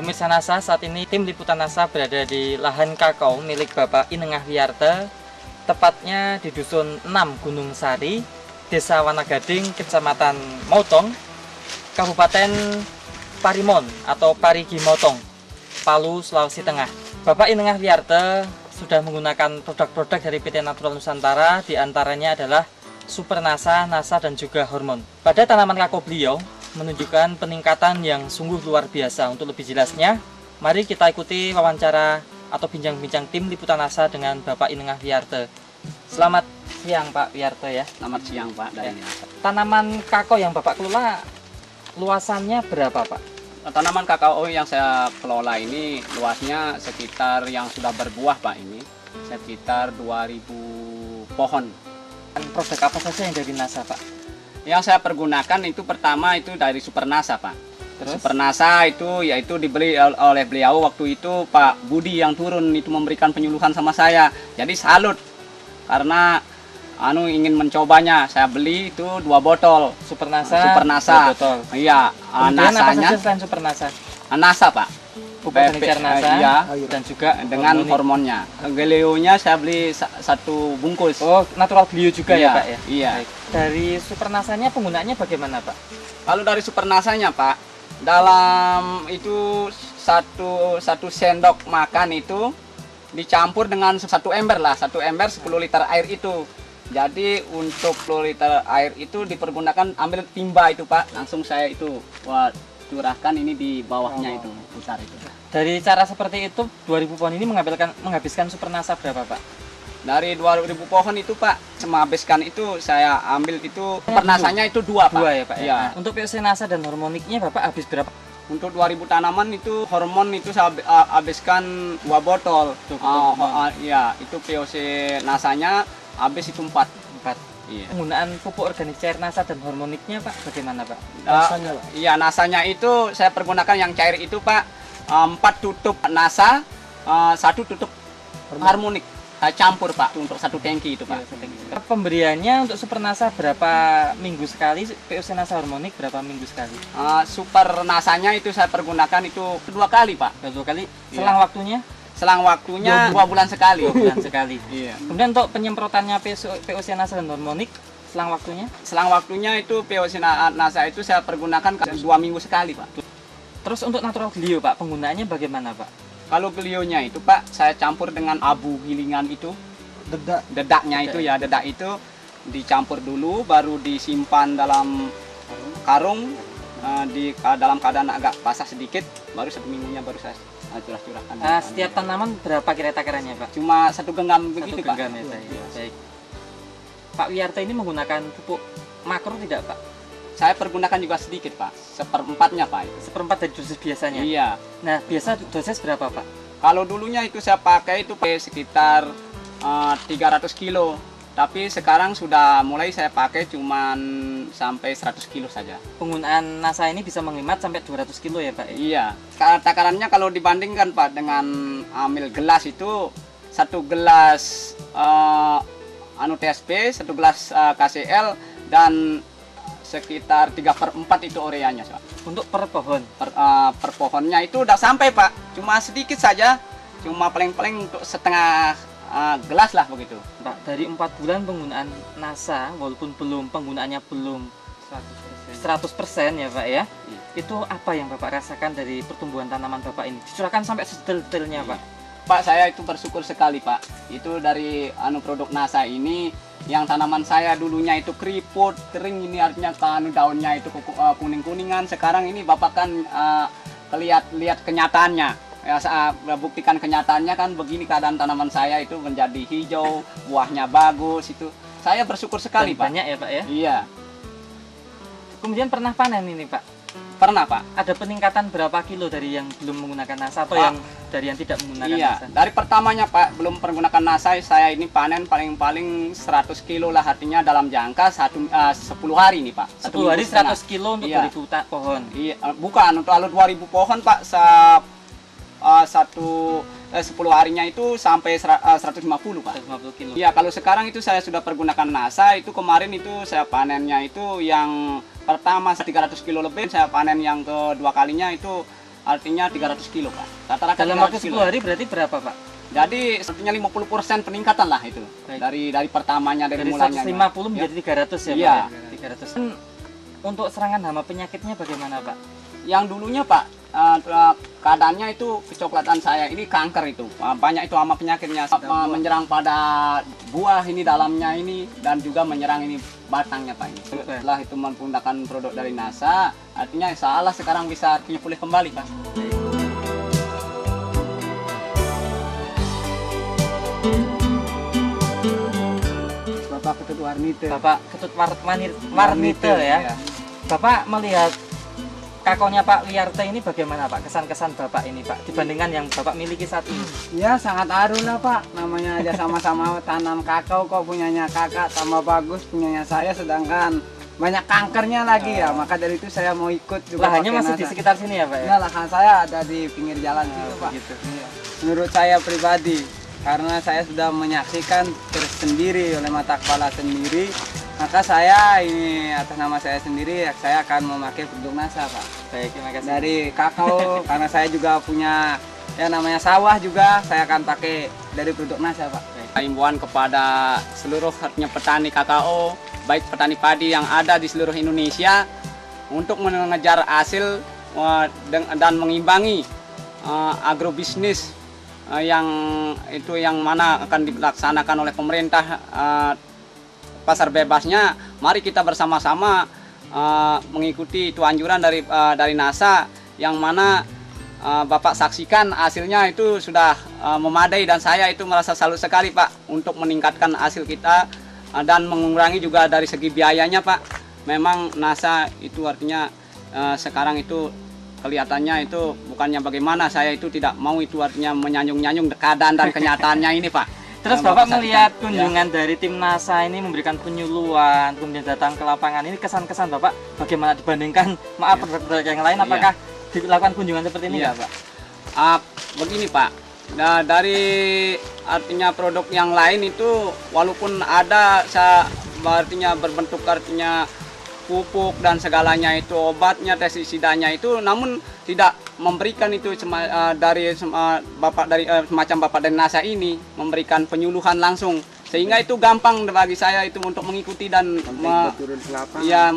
Pemirsa NASA, saat ini tim liputan NASA berada di lahan kakao milik Bapak Inengah Wiyarte, tepatnya di Dusun 6 Gunung Sari, Desa Wanagading, Kecamatan Motong, Kabupaten Parimon atau Parigi Motong, Palu, Sulawesi Tengah. Bapak Inengah Wiyarte sudah menggunakan produk-produk dari PT Natural Nusantara, diantaranya adalah Super NASA, NASA, dan juga hormon. Pada tanaman kakao beliau menunjukkan peningkatan yang sungguh luar biasa. Untuk lebih jelasnya, mari kita ikuti wawancara atau bincang-bincang tim liputan NASA dengan Bapak Inengah Wiyarte. Selamat siang Pak Wiyarte ya. Selamat siang Pak dari NASA. Tanaman kakao yang Bapak kelola luasannya berapa Pak? Tanaman kakao yang saya kelola ini luasnya sekitar yang sudah berbuah Pak, ini sekitar 2000 pohon. Produk apa saja yang dari NASA Pak? Yang saya pergunakan itu pertama itu dari Super NASA Pak. Terus? Super NASA itu yaitu dibeli oleh beliau waktu itu Pak Budi yang turun itu memberikan penyuluhan sama saya. Jadi salut karena ingin mencobanya. Saya beli itu 2 botol Super NASA. Super NASA. 2 botol. Iya, Kemudian apa NASA-nya saja selain Super NASA? NASA Pak. Pupuk furniture NASA, iya, dan juga dengan hormonnya. Gelionya saya beli 1 bungkus. Oh, natural glio juga ya Iya, Pak ya? iya. Baik. Dari Super NASA-nya penggunaannya bagaimana Pak? Kalau dari Super NASA-nya Pak, dalam itu satu sendok makan itu dicampur dengan 1 ember lah, 1 ember 10 liter air itu. Jadi untuk 10 liter air itu dipergunakan ambil timba itu Pak, langsung saya itu curahkan ini di bawahnya itu, putar itu. Dari cara seperti itu, 2000 pohon ini menghabiskan Super NASA berapa Pak? Dari 2000 pohon itu Pak, menghabiskan itu saya ambil itu pernasanya itu 2 Pak. 2 ya Pak ya? Iya. Untuk POC NASA dan hormoniknya Bapak habis berapa? Untuk 2000 tanaman itu hormon itu saya habiskan 2 botol. Iya, itu POC nasanya habis itu 4. Iya. Penggunaan pupuk organik cair NASA dan hormoniknya Pak bagaimana Pak? Iya, nasanya itu saya pergunakan yang cair itu Pak, 4 tutup NASA, 1 tutup harmonik. Saya campur Pak untuk 1 tangki itu Pak. Pemberiannya untuk Super NASA berapa minggu sekali? POC NASA hormonik berapa minggu sekali? Super nasanya itu saya pergunakan itu 2 kali Pak. 2 kali. Iya. Selang waktunya? Selang waktunya 2 bulan sekali. 2 bulan sekali. Iya. Kemudian untuk penyemprotannya POC NASA dan hormonik selang waktunya? Selang waktunya itu POC NASA itu saya pergunakan 2 minggu sekali Pak. Terus untuk natural glio Pak, penggunaannya bagaimana Pak? Kalau glionya itu Pak, saya campur dengan abu gilingan itu. Dedaknya itu ya, dedak itu dicampur dulu, baru disimpan dalam karung dalam keadaan agak basah sedikit, baru 1 minggunya baru saya curah-curahkan. Setiap tanaman berapa kira takarannya Pak? Cuma 1 genggam begitu 1 genggam Pak. ya, baik. Pak Wiyarte ini menggunakan pupuk makro tidak Pak? Saya pergunakan juga sedikit Pak, 1/4-nya Pak. 1/4 dari dosis biasanya? Iya. Nah, biasa dosis berapa Pak? Kalau dulunya itu saya pakai itu sekitar 300 kilo. Tapi sekarang sudah mulai saya pakai cuman sampai 100 kilo saja. Penggunaan NASA ini bisa menghemat sampai 200 kilo ya Pak? Iya. Takarannya kalau dibandingkan Pak dengan ambil gelas itu 1 gelas TSP, 1 gelas KCL, dan sekitar 3/4 itu ureanya Pak. Untuk per pohon? Per pohonnya itu udah sampai Pak. Cuma sedikit saja. Cuma paling-paling untuk setengah gelas lah begitu. Pak, dari 4 bulan penggunaan NASA, walaupun penggunaannya belum 100% ya Pak ya, Iya. itu apa yang Bapak rasakan dari pertumbuhan tanaman Bapak ini? Dicurahkan sampai sedetail-detailnya Pak? Pak, saya itu bersyukur sekali Pak. Itu dari produk NASA ini, yang tanaman saya dulunya itu keriput, kering, ini artinya daunnya itu kuning-kuningan. Sekarang ini Bapak kan lihat kenyataannya. Ya, saya buktikan kenyataannya kan begini keadaan tanaman saya itu menjadi hijau, buahnya bagus itu. Saya bersyukur sekali Pak. Banyak ya Pak ya? Iya. Kemudian pernah panen ini Pak? Pernah Pak. Ada peningkatan berapa kilo dari yang belum menggunakan NASA atau Pak, yang dari yang tidak menggunakan iya, NASA? dari pertamanya Pak belum menggunakan NASA, saya ini panen paling 100 kilo lah, artinya dalam jangka 10 hari nih Pak. 10 hari 100 kilo untuk Iya. 2000 pohon? Iya, bukan, untuk 2000 pohon Pak, 10 harinya itu sampai 150 Pak. 150 kilo. Iya, kalau sekarang itu saya sudah pergunakan NASA, itu kemarin itu saya panennya itu yang pertama 300 kilo lebih, saya panen yang kedua kalinya itu artinya 300 kilo Pak. Rata-rata Dalam 300 waktu 10 kilo. hari berarti berapa Pak? Jadi artinya 50% peningkatan lah itu. Baik. Dari pertamanya dari Dari mulanya. 150 menjadi 300 ya Iya. Pak? Ya? 300. Untuk serangan hama penyakitnya bagaimana Pak? Yang dulunya Pak, keadaannya itu kecoklatan saya ini kanker itu. Banyak itu hama penyakitnya menyerang pada buah ini dalamnya ini dan juga menyerang ini batangnya Pak ini. Setelah itu menggunakan produk dari NASA, artinya salah sekarang bisa artinya pulih kembali Pak. Bapak Ketut Warnite. Bapak Ketut Warnite ya. Bapak melihat kakonya Pak Wiyarte ini bagaimana Pak? Kesan-kesan Bapak ini Pak dibandingkan yang Bapak miliki saat ini? Ya sangat haru lah Pak, namanya aja sama-sama tanam kakao kok punyanya kakak tambah bagus punyanya saya sedangkan banyak kankernya lagi ya, maka dari itu saya mau ikut juga. Lahannya pakai masih di NASA. sekitar sini ya Pak ya? Ya lahan saya ada di pinggir jalan situ Pak. Gitu. Iya. Menurut saya pribadi, karena saya sudah menyaksikan tersendiri oleh mata kepala sendiri, maka saya ini atas nama saya sendiri saya akan memakai produk NASA Pak. Baik, terima kasih. Dari kakao karena saya juga punya ya namanya sawah juga, saya akan pakai dari produk NASA Pak. Himbauan kepada seluruh artinya petani kakao, baik petani padi yang ada di seluruh Indonesia untuk mengejar hasil dan mengimbangi agrobisnis yang mana akan dilaksanakan oleh pemerintah pasar bebasnya. Mari kita bersama-sama mengikuti itu anjuran dari NASA yang mana Bapak saksikan hasilnya itu sudah memadai dan saya itu merasa salut sekali Pak untuk meningkatkan hasil kita dan mengurangi juga dari segi biayanya Pak. Memang NASA itu artinya sekarang itu kelihatannya itu bukannya bagaimana, saya itu tidak mau itu artinya menyanjung-nyanjung keadaan dan kenyataannya ini Pak. Terus Bapak melihat kunjungan dari tim NASA ini memberikan penyuluhan, kemudian datang ke lapangan ini, kesan-kesan Bapak bagaimana dibandingkan produk-produk yang lain? Apakah dilakukan kunjungan seperti ini nggak Pak? Begini Pak, nah, dari artinya produk yang lain itu walaupun ada artinya berbentuk artinya pupuk dan segalanya itu obatnya, pestisidanya itu, namun tidak memberikan itu dari semacam Bapak dari NASA ini memberikan penyuluhan langsung, sehingga itu gampang bagi saya itu untuk mengikuti dan Turun ke lapangan. ya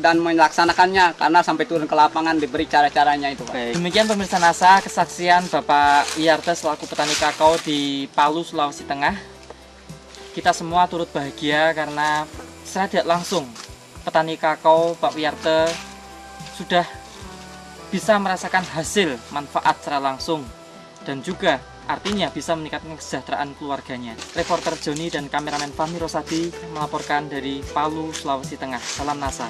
dan melaksanakannya karena sampai turun ke lapangan diberi cara-caranya itu Pak. Baik. Demikian pemirsa NASA, kesaksian Bapak Wiyarte selaku petani kakao di Palu, Sulawesi Tengah. Kita semua turut bahagia karena secara tidak langsung petani kakao Pak Wiyarte sudah bisa merasakan hasil manfaat secara langsung dan juga artinya bisa meningkatkan kesejahteraan keluarganya. Reporter Joni dan kameramen Fahmi Rosadi melaporkan dari Palu, Sulawesi Tengah. Salam NASA.